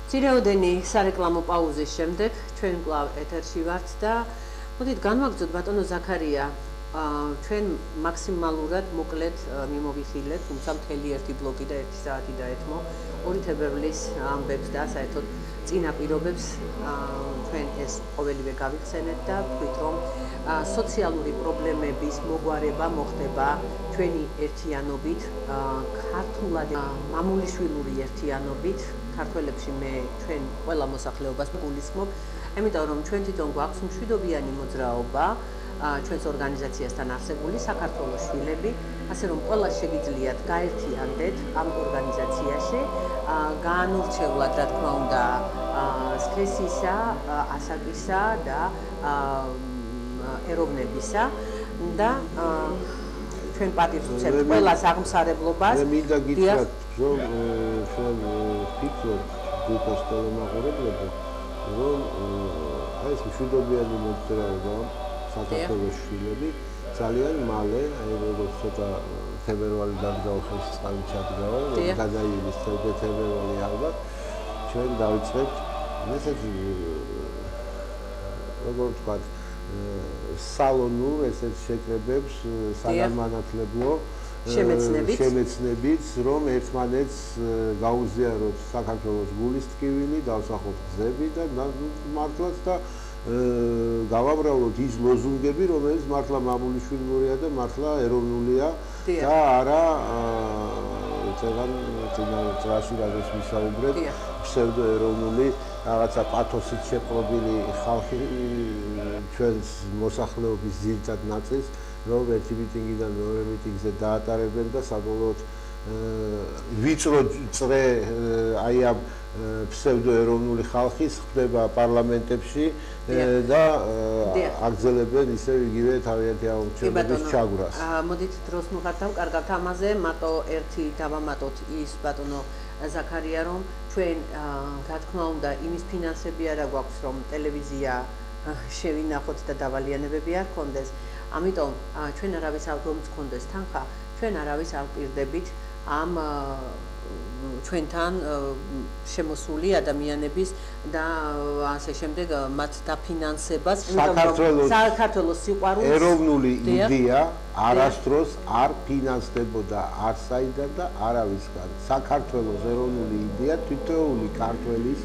წირეოდენი სარეკლამო პაუზის შემდეგ ჩვენ კვლავ ეთერში ვართ და მოდით განვაგრძოთ ბატონო ზაქარია ჩვენ მაქსიმალურად მოკლედ მიმოვიხილეთ, თუმცა მთელი ერთი ბლოკი და 1 საათი დაეთმო 2 თებერვლის ამბებს და საერთოდ წინაპირობებს ჩვენ ეს ყოველივე გავიხსენეთ და ვთქვით რომ სოციალური პრობლემების მოგვარება მოხდება ჩვენი ერთიანობით, ქართულად მამულიშვილური ერთიანობით, ქართველებში მე ჩვენ ყველა მოსახლეობას გულისხმობ, იმიტომ რომ ჩვენ თვითონ გვაქვს მშვიდობიანი მოძრაობა ჩვენს ორგანიზაციასთან არსებული საქართველოს შვილები, ასე რომ ყველა შეგიძლიათ გაერთიანდეთ ამ ორგანიზაციაში, გაანურჩევლად რა თქმა უნდა სქესისა, ასაკისა და ეროვნებისა და ჩვენ პატივს ვუწევთ ყველას აღმსარებლობას. მე მინდა გითხრათ, რომ ჩვენ ვფიქრობთ გულწრფელ სტელომაყურებლებო, რომ ეს მშვიდობიანი მოძრაობა საქართველოს შვილები ძალიან მალე, როგორც ცოტა თებერვალი დაგდაუხეს წყალი ჩადგავა, გადაილის თებერვალი ალბათ ჩვენ დავიწყებთ ესეთი როგორ ვთქვათ სალონურ ესეთ შეკრებებს საგანმანათლებლო შემეცნებით, რომ ერთმანეთს გაუზიაროთ საქართველოს გულის ტკივილი, დავსახოთ გზები და მართლაც და გავაბრალოთ ის ლოზუნგები, რომელიც მართლა მამულიშვილურია და მართლა ეროვნულია და არა წინასწრაში რაზეც ვისაუბრეთ, ფსევდოეროვნული რაღაცა პათოსით შეპყრობილი ხალხი ჩვენს მოსახლეობის ძირითად ნაწილს, რომ ერთი მიტინგიდან მეორე მიტინგზე დაატარებენ და საბოლოოდ ვიწრო წრე აი ამ ფსევდოეროვნული ხალხის ხდება პარლამენტებში და აგრძელებენ ისე იგივე თავიანთი აუცილებლობის ჩაგვრას. მოდით დროს მივღართავ კარგად ამაზე, მარტო ერთი დავამატოთ ის ბატონო ზაქარია, რომ ჩვენ რა თქმა უნდა იმის ფინანსები არა გვაქვს, რომ ტელევიზია შევინახოთ და დავალიანებები არ გქონდეს. ამიტომ ჩვენ არავის არ გვქონდეს თანხა, ჩვენ არავის არ პირდებით ამ ჩვენთან შემოსული ადამიანების და ასე შემდეგ მათ დაფინანსებას, საქართველოს სიყვარულს ეროვნული იდეა არასდროს არ ფინანსდებოდა არ საიდან და არავისგან. საქართველოს ეროვნული იდეა თითოეული ქართველის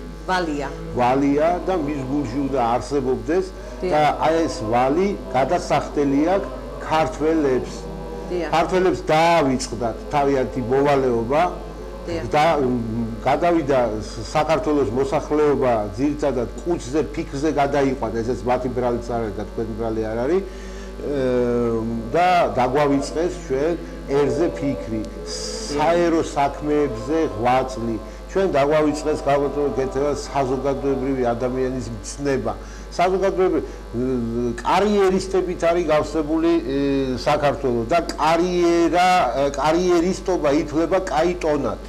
ვალია და მის გულში უნდა არსებობდეს და აი ეს ვალი გადასახდელი აქვს ქართველებს. ქართველებს დაავიწყდათ თავიანთი მოვალეობა და გადავიდა საქართველოს მოსახლეობა ძირითადად კუჭზე, ფიქრზე გადაიყვანა, ესეც მათი ბრალიც არ არის და თქვენი ბრალი არ არის და დაგვავიწყეს ჩვენ ერზე ფიქრი, საერო საქმეებზე ღვაწლი, ჩვენ დაგვავიწყეს გაკეთება საზოგადოებრივი ადამიანის მცნება. საზოგადოებრივი კარიერისტებით არის გავსებული საქართველო და კარიერისტობა ითვლება კაი ტონად.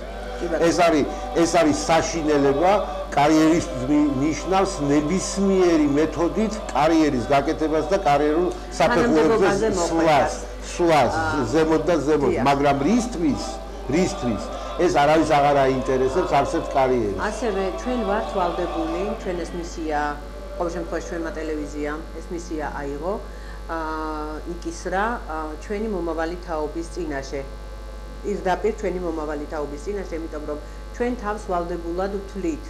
ეს არის საშინელება, კარიერიზმი ნიშნავს ნებისმიერი მეთოდით კარიერის გაკეთებას და კარიერულ საფეხურებზე სვლას ზემოთ და ზემოთ, მაგრამ რისთვის ეს არავის აღარ აინტერესებს არსებთ კარიერი. ასევე ჩვენ ვართ ვალდებული, ჩვენ ეს მისია ყოველ შემთხვევაში ჩვენმა ტელევიზიამ ეს მისია აიღო, იკისრა ჩვენი მომავალი თაობის წინაშე. პირდაპირ ჩვენი მომავალი თაობის წინაშე, იმიტომ რომ ჩვენ თავს ვალდებულად ვთვლით,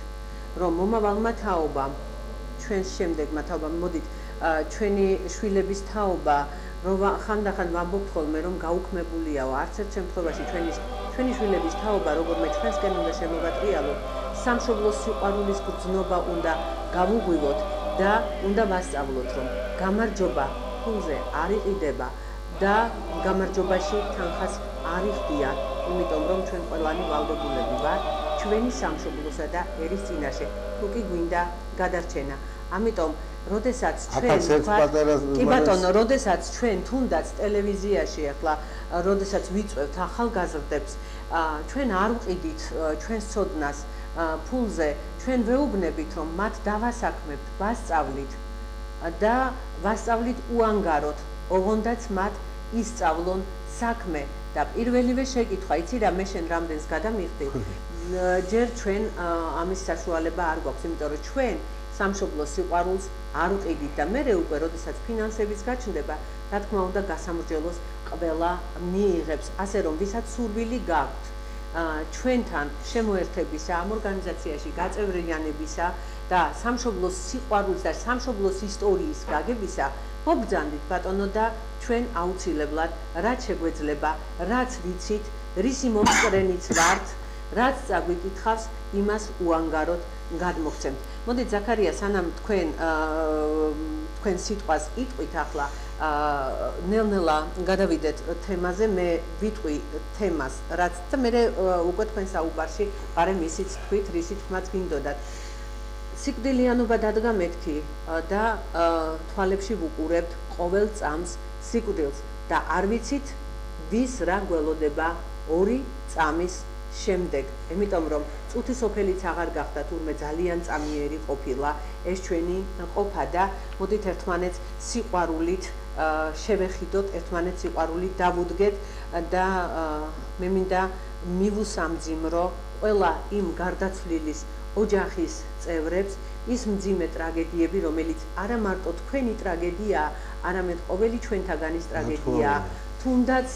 რომ მომავალმა თაობამ, ჩვენს შემდეგმა თაობამ, მოდით ჩვენი შვილების თაობა, რომ ხანდახან ვამბობთ ხოლმე, რომ გაუქმებულია, არც ერთ შემთხვევაში ჩვენი შვილების თაობა, როგორმე ჩვენსკენ უნდა შემოვატრიალოთ, სამშობლოს სიყვარულის გრძნობა უნდა გავუღვივოთ და უნდა ვასწავლოთ, რომ გამარჯობა ფულზე არ იყიდება და გამარჯობაში თანხას არ იხდიან, იმიტომ რომ ჩვენ ყველანი ვალდებულები ვართ ჩვენი სამშობლოსა და ერის წინაშე, თუ კი გვინდა გადარჩენა. ამიტომ როდესაც ჩვენ თუნდაც ტელევიზიაში ახლა როდესაც ვიწვევთ ახალგაზრდებს, ჩვენ არ ვყიდით ჩვენს ცოდნას ფულზე, ჩვენ ვეუბნებით, რომ მათ დავასაქმებთ, ვასწავლით და ვასწავლით უანგაროდ, ოღონდაც მათ ისწავლონ საქმე და პირველივე შეკითხვა, იცი რა მე შენ რამდენს გადამიხდი? ჯერ ჩვენ ამის საშუალება არ გვაქვს, იმიტომ რომ ჩვენ სამშობლოს სიყვარულს არ ვყიდით და მერე უკვე როდესაც ფინანსების გაჩნდება, რა თქმა უნდა, გასამრჯელოს ყველა მიიღებს, ასე რომ ვისაც სურვილი გაქვთ ჩვენთან შემოერთებისა ამ ორგანიზაციაში გაწევრიანებისა და სამშობლოს სიყვარულს და სამშობლოს ისტორიის გაგებისა, მობრძანდით ბატონო და ჩვენ აუცილებლად რაც შეგვეძლება, რაც ვიცით, რისი მომსწრენიც ვართ, რაც წაგვიკითხავს, იმას უანგაროდ გადმოგცემთ. მოდით ზაქარია, სანამ თქვენ სიტყვას იტყვით ახლა ნელ-ნელა გადავიდეთ თემაზე, მე ვიტყვი თემას, რაც და მე უკვე თქვენ საუბარში გარემ ისიც თქვით, რისი თქმაც გინდოდათ. სიკვდილიანობა დადგა მეთქი და თვალებში ვუყურებთ ყოველ წამს სიკვდილს და არ ვიცით ვის რა გველოდება 2 წამის შემდეგ, იმიტომ რომ წუთი სოფელიც აღარ გახდა, თურმე ძალიან წამიერი ყოფილა ეს ჩვენი ყოფა და მოდით ერთმანეთს სიყვარულით შევეხიდოთ, ერთმანეთს სიყვარულით დავუდგეთ და მე მინდა მივუსამძიმრო ყველა იმ გარდაცვლილის ოჯახის წევრებს ის მძიმე ტრაგედიები, რომელიც არა მარტო თქვენი ტრაგედიაა, არამედ ყოველი ჩვენთაგანის ტრაგედიაა. თუნდაც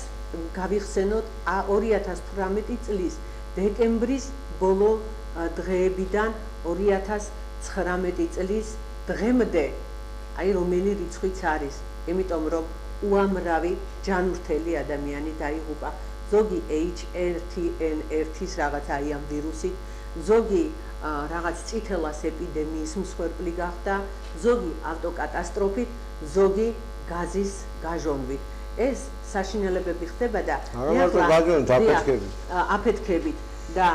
გავიხსენოთ 2018 წლის დეკემბრის ბოლო დღეებიდან 2019 წლის დღემდე, აი რომელი რიცხვიც არის, იმიტომ რომ უამრავი ჯანმრთელი ადამიანი დაიღუპა. ზოგი H1N1-ის რაღაც აი ამ ვირუსით, ზოგი რაღაც წითელას ეპიდემიის მსხვერპლი გახდა, ზოგი ავტოკატასტროფით, ზოგი გაზის გაჟონვით. ეს საშინელებები ხდება და აფეთქებით და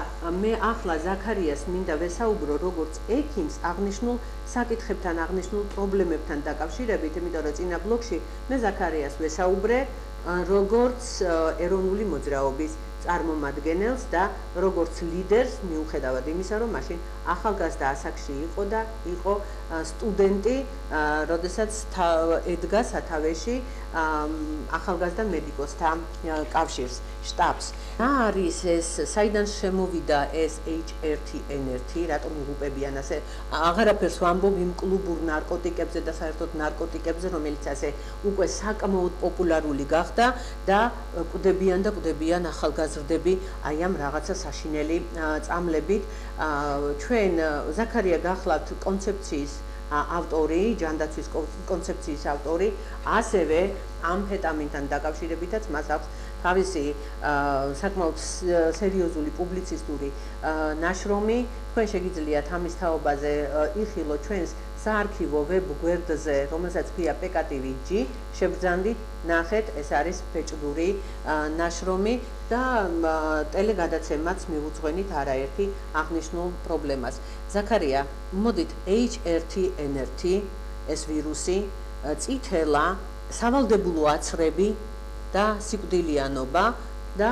მე ახლა ზაქარიას მინდა ვესაუბრო როგორც ექიმს აღნიშნულ საკითხებთან, აღნიშნულ პრობლემებთან დაკავშირებით, იმიტომ რომ წინა ბლოკში მე ზაქარიას ვესაუბრე როგორც ეროვნული მოძრაობის წარმომადგენელს და როგორც ლიდერს, მიუხედავად იმისა, რომ მაშინ ახალგაზრდა ასაკში იყო და იყო სტუდენტი, როდესაც ედგა სათავეში ახალგაზრდა მედიკოსთა კავშირს, შტაბს. რა არის ეს, საიდან შემოვიდა ეს H1N1, რატომ იღუპებიან ასე? აღარაფერს ვამბობ იმ კლუბურ ნარკოტიკებზე და საერთოდ ნარკოტიკებზე, რომელიც ასე უკვე საკმაოდ პოპულარული გახდა და კვდებიან ახალგაზრდები აი ამ რაღაცა საშინელი წამლებით. ჩვენ ზაქარია გახლავთ კონცეფციის ავტორი, ჯანდაცვის კონცეფციის ავტორი, ასევე ამფეტამინთან დაკავშირებითაც მას აქვს თავისი საკმაოდ სერიოზული პუბლიცისტური ნაშრომი. თქვენ შეგიძლიათ ამის თაობაზე იხილოთ ჩვენს საარქივო ვებ გვერდზე, რომელსაც ქვია PKTV-G, შევბრძანდით, ნახეთ, ეს არის ბეჭდური ნაშრომი და ტელეგადაცემაც მივუძღვენით არაერთი აღნიშნულ პრობლემას. ზაქარია, მოდით H1N1, ეს ვირუსი, წითელა, სავალდებულო აცრები და სიკვდილიანობა და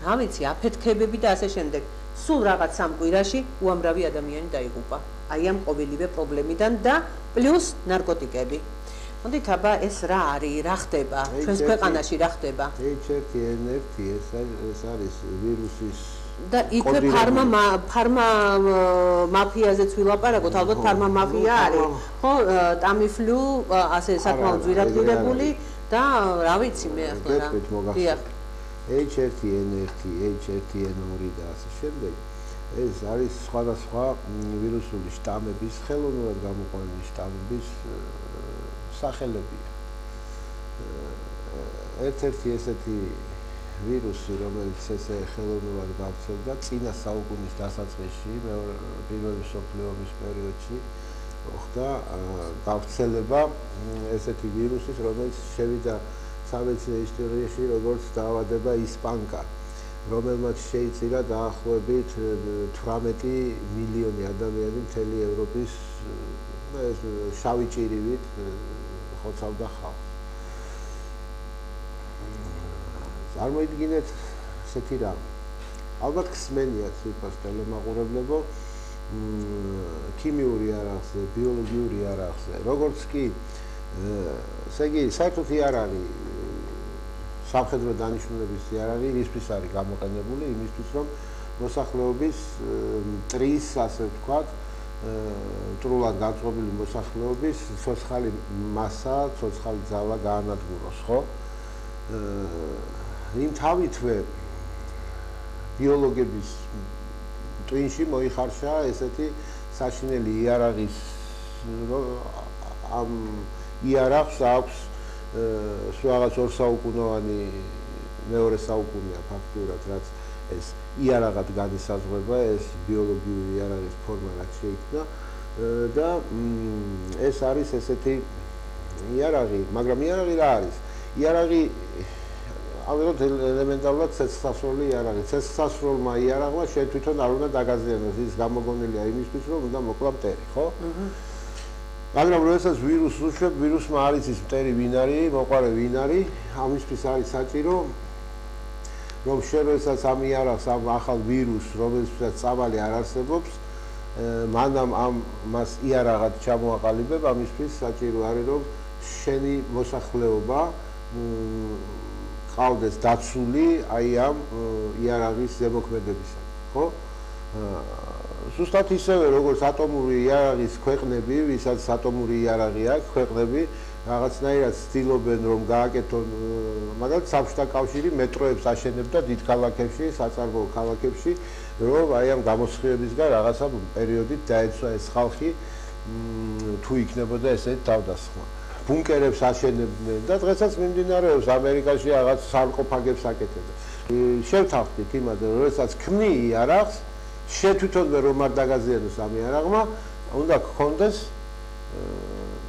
რა ვიცი, აფეთქებები და ასე შემდეგ. სულ რაღაც 3 კვირაში უამრავი ადამიანი დაიღუპა. აი ამ ყოველივე პრობლემიდან და პლუს ნარკოტიკები. მოდით აბა ეს რა არის, რა ხდება, ჩვენს ქვეყანაში რა ხდება? H1N1 ეს არის ვირუსის და იქვე ფარმა მაფიაზეც ვილაპარაკოთ, ალბათ ფარმა მაფია არის. ხო, ტამიფლუ ასე საკმაოდ ძვირადღირებული და რა ვიცი მე ახლა რა. დიახ. H1N1, H1N2 და ასე შემდეგ. ეს არის სხვადასხვა ვირუსული შტამების, ხელოვნურად გამოყვანილი შტამების სახელებია. ერთ-ერთი ესეთი ვირუსი, რომელიც ესე ხელოვნურად გავრცელდა წინა საუკუნის დასაწყისში, პირველი მსოფლიო ომის პერიოდში, ხდა გავრცელება ესეთი ვირუსის, რომელიც შევიდა სამეცნიერო ისტორიაში როგორც დაავადება ისპანკა, რომელმაც შეიწირა დაახლოებით 18 მილიონი ადამიანი მთელი ევროპის შავი ჭირივით ხოცავდა ხალხს. წარმოიდგინეთ ესეთი რამ. ალბათ ხსმენიათ სიტყვას ტელემაყურებლებო, ქიმიური არახზე, ბიოლოგიური არახზე, როგორც კი ესე იგი, საერთოდ არ არის სამხედრო დანიშნულების არ არის, ისთვის არის გამოყენებული, იმისთვის რომ მოსახლეობის ტრის, ასე ვთქვათ, ტრულად განწყობილი მოსახლეობის ცოცხალი მასა, ცოცხალი ძალა გაანადგუროს, ხო? იმ თავითვე ბიოლოგების ტვინში მოიხარშა ესეთი საშინელი იარაღის ამ იარაღს აქვს რაღაც ორსაუკუნოვანი მეორე საუკუნეა ფაქტურად, რაც ეს იარაღად განისაზღვრება, ეს ბიოლოგიური იარაღის ფორმა რაც შეიქმნა და ეს არის ესეთი იარაღი, მაგრამ იარაღი რა არის? იარაღი ავიღოთ ელემენტარულად ცეცხლსასროლი იარაღი. ცეცხლსასროლმა იარაღმა შენ თვითონ არ უნდა დაგაზიანოს, ის გამოგონილია იმისთვის, რომ უნდა მოკლა მტერი, ხო? მაგრამ როდესაც ვირუსს უშვებ, ვირუსმა არ იცის მტერი ვინ არის, მოყარე ვინ არის, ამისთვის არის საჭირო რომ შენ როდესაც ამ იარაღს, ამ ახალ ვირუსს, რომელსაც წამალი არ არსებობს, მანამ მას იარაღად ჩამოაყალიბებ, ამისთვის საჭირო არის რომ შენი მოსახლეობა ყავდეს დაცული აი ამ იარაღის ზემოქმედებისგან, ხო? ზუსტად ისევე როგორც ატომური იარაღის ქვეყნები, ვისაც ატომური იარაღი აქვს, ქვეყნები რაღაცნაირად ცდილობენ რომ გააკეთონ, მაგალითად საბჭოთა კავშირი მეტროებს აშენებდა დიდ ქალაქებში, საწარმოო ქალაქებში, რომ აი ამ გამოსხივებისგან რაღაცა პერიოდით დაეცვა ეს ხალხი თუ იქნებოდა ესეთი თავდასხმა. ბუნკერებს აშენებდნენ და დღესაც მიმდინარეობს ამერიკაში რაღაც სარკოფაგებს აკეთებენ. შევთანხმდით იმაზე, რომ როდესაც ქმნი იარაღს, შენ თვითონვე რომ არ დაგაზიანოს ამ იარაღმა, უნდა გქონდეს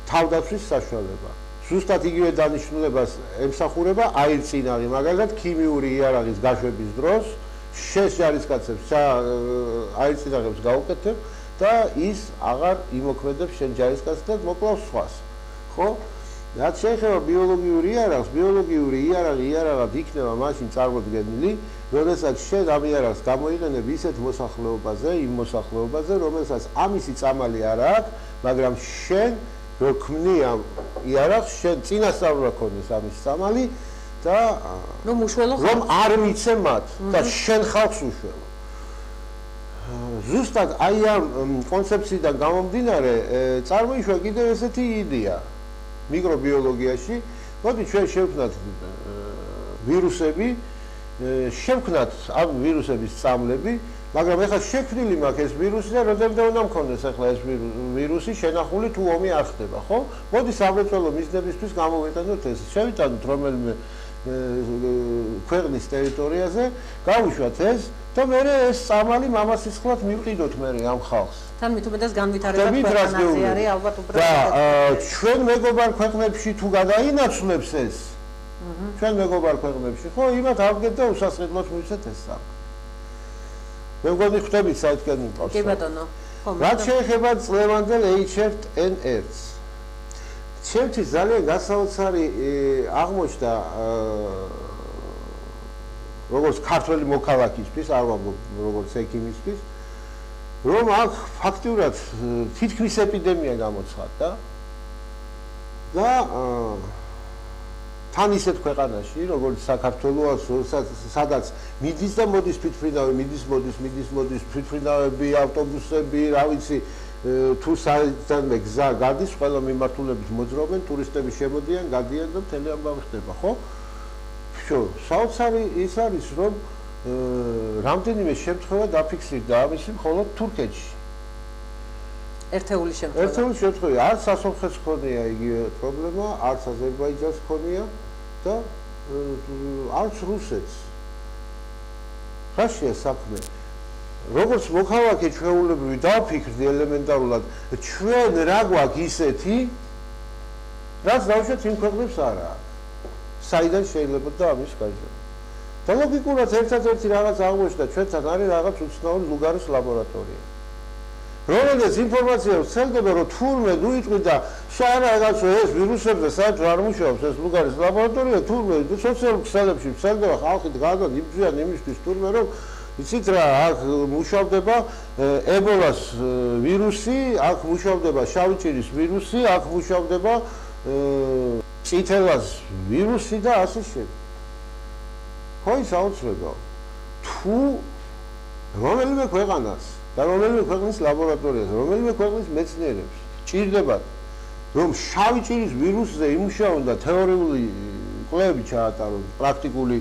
თავდაცვის საშუალება. ზუსტად იგივე დანიშნულებას ემსახურება აირწინაღი, მაგალითად ქიმიური იარაღის გაშვების დროს შენ ჯარისკაცებს აირწინაღებს გაუკეთებ და ის აღარ იმოქმედებს შენ ჯარისკაცს და მოკლავს სხვას. ხო? რაც შეეხება ბიოლოგიურ იარაღს, ბიოლოგიური იარაღი იარაღად იქნება მაშინ წარმოდგენილი, როდესაც შენ ამ იარაღს გამოიყენებ ისეთ მოსახლეობაზე, იმ მოსახლეობაზე, რომელსაც ამისი წამალი არ აქვს, მაგრამ შენ რო ქმნი ამ იარაღს, შენ წინასწარ ქონდეს ამის წამალი და რომ არ მიცე მათ და შენ ხალხს უშველო. ზუსტად აი ამ კონცეფციიდან გამომდინარე წარმოიშვა კიდევ ესეთი იდეა მიკრობიოლოგიაში, მოდი ჩვენ შევქმნათ ვირუსები, შევქმნათ ამ ვირუსების წამლები, მაგრამ ეხლა შექმნილი მაქვს ეს ვირუსი და როდემდე უნდა მქონდეს ახლა ეს ვირუსი შენახული თუ ომი არ ხდება, ხო? მოდი სამრეწველო მიზნებისთვის გამოვიყენოთ ეს. შევიტანოთ რომელიმე ქვეყნის ტერიტორიაზე, გავუშვათ ეს და მერე ეს წამალი მამასისხლად მივყიდოთ მერე ამ ხალხს. თან მithumedas განვითარება ქვეყანაზე არის ალბათ უბრალოდ. და ჩვენ მეგობარ ქვეყნებში თუ გადაინაცვლებს ეს, ჩვენ მეგობარ ქვეყნებში, ხო, იმათ ავგეთ და უსასყიდლოდ მივცეთ ეს სამი. მე მგონი ხვდებით საერთოდ იმპორტს. კი ბატონო. რაც შეეხება წლევანდელ HFNR-ს. ჩემთვის ძალიან გასაოცარი აღმოჩნდა როგორც ქართველი მოქალაქისთვის, არ ვამბობ როგორც ექიმისთვის, რომ აქ ფაქტურად თითქმის ეპიდემია გამოცხადდა და თან ისეთ ქვეყანაში, როგორც საქართველოს, სადაც მიდის და მოდის თვითმფრინავი, მიდის თვითმფრინავები, ავტობუსები, რა ვიცი, თუ საერთოდ გზა გადის, ყველა მიმართულებით მოძრაობენ, ტურისტები შემოდიან, გადიან და მთელი ამბავი ხდება, ხო? საოცარი ის არის, რომ რამდენიმე შემთხვევა დაფიქსირდა ამისი მხოლოდ თურქეთში. ერთეული შემთხვევა. არც სასონხეთს ქონია იგივე პრობლემა, არც აზერბაიჯანს ქონია და არც რუსეთს. რაშია საქმე? როგორც მოქალაქე ჩვეულებრივი დავფიქრდი ელემენტარულად, ჩვენ რა გვაქვს ისეთი, რაც დავუშვათ იმ ქვეყნებს არა აქვს. საიდან შეიძლება და ამის გაიზარდა. და ლოგიკურად ერთადერთი რაღაც აღმოჩნდა ჩვენთან არის რაღაც უცნაური ლუგარის ლაბორატორია. რომელიც ინფორმაცია ვცელდება, რომ თურმე უიტყვი და რაღაც ეს ვირუსებზე საერთოდ არ მუშაობს ეს ლუგარის ლაბორატორია, თურმე სოციალურ ქსელებში ვცელდება ხალხი დგანან იბრძვიან იმისთვის თურმე რომ იცით რა, აქ მუშავდება ებოლას ვირუსი, აქ მუშავდება შავჭირის ვირუსი, აქ მუშავდება წითელას ვირუსი და ასე შემდეგ. ხო ის აუცილებლად. თუ რომელიმე ქვეყანას და რომელიმე ქვეყნის ლაბორატორიას, რომელიმე ქვეყნის მეცნიერებს ჭირდებათ, რომ შავი ჭირის ვირუსზე იმუშაონ და თეორიული კვლევები ჩაატარონ, პრაქტიკული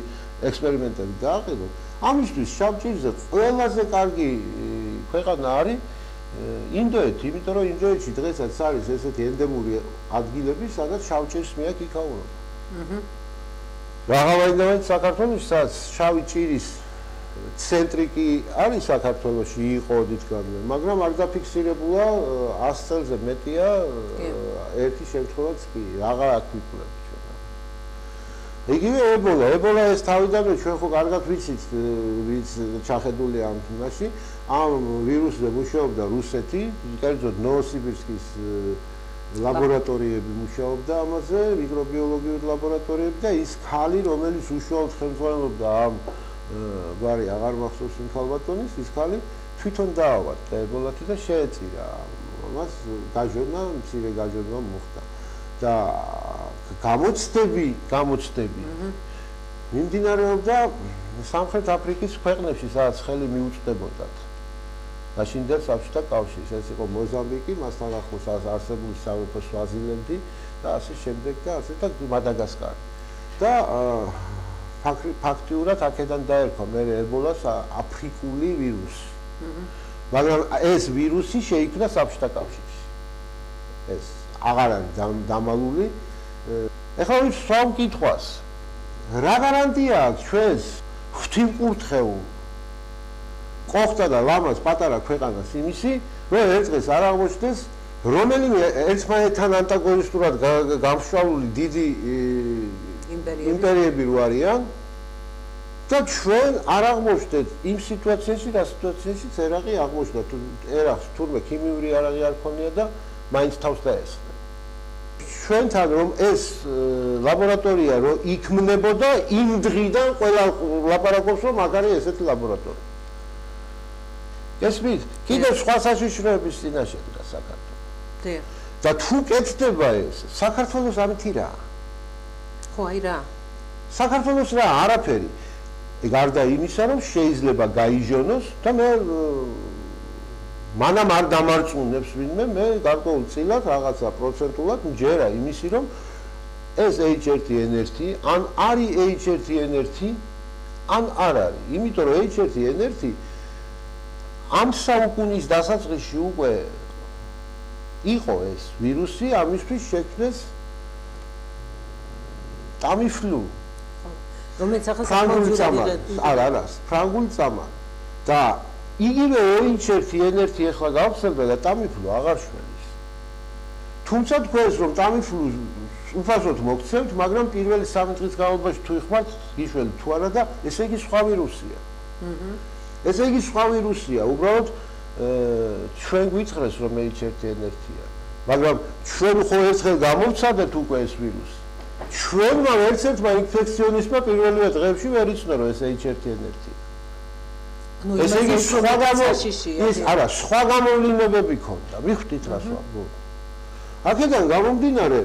ექსპერიმენტები დააყენონ. ამისთვის შავ ჭირზე ყველაზე კარგი ქვეყანა არის ინდოეთი, იმიტომ რომ ინდოეთში დღესაც არის ესეთი ენდემური ადგილები, სადაც შავ ჭირს მიაქვს იქაურობა. Რაღაცნაირად საქართველოს სადაც შავი ჭირის ცენტრი კი არის საქართველოში იყო დიდგანვე, მაგრამ არ დაფიქსირებულა 100 წელზე მეტია ერთი შემთხვევაც კი აღარ აქვიკვლებთ ჩვენ. იგივე ებოლა ეს თავიდანვე ჩვენ ხო კარგად ვიცით, ვინც ჩახედულია ამ თემაში, ამ ვირუსზე მუშაობდა რუსეთი, კერძოდ ნოვოსიბირსკის ლაბორატორიები მუშაობდა ამაზე, მიკრობიოლოგიური ლაბორატორიები და ის ქალი, რომელიც უშუალოდ ხელმძღვანელობდა ამ ბარი აღარ მახსოვს იმ ქალბატონის, ის ქალი თვითონ დაავადდა ებოლათი და შეეწირა ამას, გაჟონა, მცირე გაჟონა მოხდა. და გამოცდები მიმდინარეობდა სამხრეთ აფრიკის ქვეყნებში, სადაც ხელი მიუწვდებოდათ. მაშინდელ საბჭოთა კავშირში, ეს იყო მოზამბიკი, მასთან ახლოს არსებული სამეფო სვაზილენდი და ასე შემდეგ და ასე და მადაგასკარი. და ფაქტიურად აქედან დაერქვა მე ებოლას აფრიკული ვირუსი. მაგრამ ეს ვირუსი შეიქმნა საბჭოთა კავშირში. ეს აღარ არის დამალული. ეხლა ვინც სვა მკითხვას, რა გარანტია აქვს ჩვენს ღვთიმკურთხეულ ყოხთა და ლამაზ პატარა ქვეყანას იმისი, რომ ერთ დღეს არ აღმოჩნდეს რომელიმე ერთმანეთთან ანტაგონისტურად გამშვალული დიდი იმპერიები რო არიან და ჩვენ არ აღმოჩნდეთ იმ სიტუაციაში, რა სიტუაციაში ერაყი აღმოჩნდა. ერაყს თურმე ქიმიური არაღი არ ქონია და მაინც თავს დაესხა. ჩვენთან რომ ეს ლაბორატორია რო იქმნებოდა, იმ დღიდან ყველა ლაპარაკობს, რომ მაგ არის ესეთი ლაბორატორია. გესმით? კიდევ სხვა საშიშროების წინაშე დგას საქართველო. და თუ კეთდება ეს, საქართველოს ამითი რა? ხო, აი რა. საქართველოს რა არაფერი. გარდა იმისა, რომ შეიძლება გაიჟონოს და მე მანამ არ დამარწმუნებს ვინმე, მე გარკვეულწილად რაღაცა პროცენტულად მჯერა იმისი, რომ ეს H1N1 ან არის H1N1, ან არ არის. იმიტომ რომ H1N1 ამ საუკუნის დასაწყისში უკვე იყო ეს ვირუსი, ამისთვის შექმნეს ტამიფლუ. რომელიც ახლა ფრანგული წამა და იგივე H1N1 ახლა გავხსენდა და ტამიფლუ აღარ შველის. თუმცა თქვენს რომ ტამიფლუ უფასოდ მოგცემთ, მაგრამ პირველი 3 წლის განმავლობაში თუ იხმართ, გიშველთ თუ არა და ესე იგი სხვა ვირუსია. ესე იგი სხვა ვირუსია, უბრალოდ ჩვენ გვიწყრეს რომ H1N1-ია, მაგრამ ჩვენ ხო ერთხელ გამოვცადეთ უკვე ეს ვირუსი. ჩვენმა ერთ-ერთმა ინფექციონისტმა პირველივე დღეებში ვერ იცნა რომ ეს H1N1-ია. ესე იგი სხვა გამოვლინებები ქონდა. მიხვდით რას ვამბობ? აქედან გამომდინარე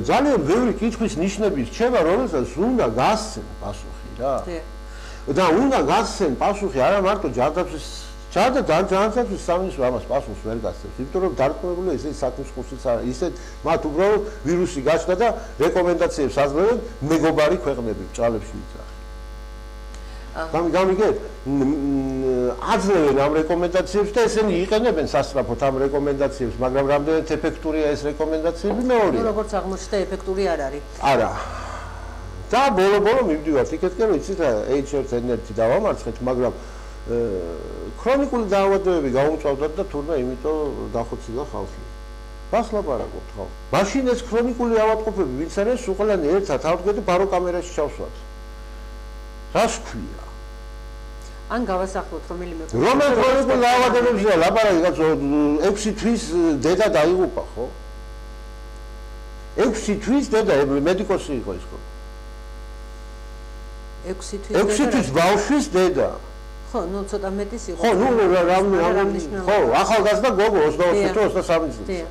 ძალიან ბევრი კითხვის ნიშნები რჩება, რომელსაც უნდა გასცენ პასუხი რა. და უნდა გასცენ პასუხი არა მარტო ჯანდაცვის სამინისტრო ამას პასუხს ვერ გასცემს, იმიტომ რომ დარწმუნებული ისე საქმის ხუსიც არა, ისეთ მათ უბრალოდ ვირუსი გაჩნდა და რეკომენდაციებს აძლევენ მეგობარი ქვეყნები ჭალებში ვიძახი. გამიგეთ, აძლევენ ამ რეკომენდაციებს და ესენი იყენებენ სასწრაფოდ ამ რეკომენდაციებს, მაგრამ რამდენად ეფექტურია ეს რეკომენდაციები მეორე. როგორც აღმოჩნდა, ეფექტური არ არის. არა. და ბოლო მივდივართ იქეთკენ, რომ იცით რა H1N1 დავამარცხეთ, მაგრამ ქრონიკული დაავადებები გაუმწვავდათ და თურმე იმიტომ დახოცილა ხალხი. რას ლაპარაკობთ ხალხი? მაშინ ეს ქრონიკული ავადმყოფები, ვინც არის, უყოლანი ერთად ავდგეთ ბარო კამერაში ჩავსვათ. რას ქვია? ან გავასახლოთ რომელიმე ქრონიკული დაავადებებია ლაპარაკი, კაცო 6 თვის დედა დაიღუპა, ხო? 6 თვის დედა მედიკოსი იყო ის ხო? 6 თვის ბავშვის დედა. ხო, ნუ ცოტა მეტის იყო. ხო, ნუ რა ხო, ახალგაზრდა გოგო 22-23 წლის.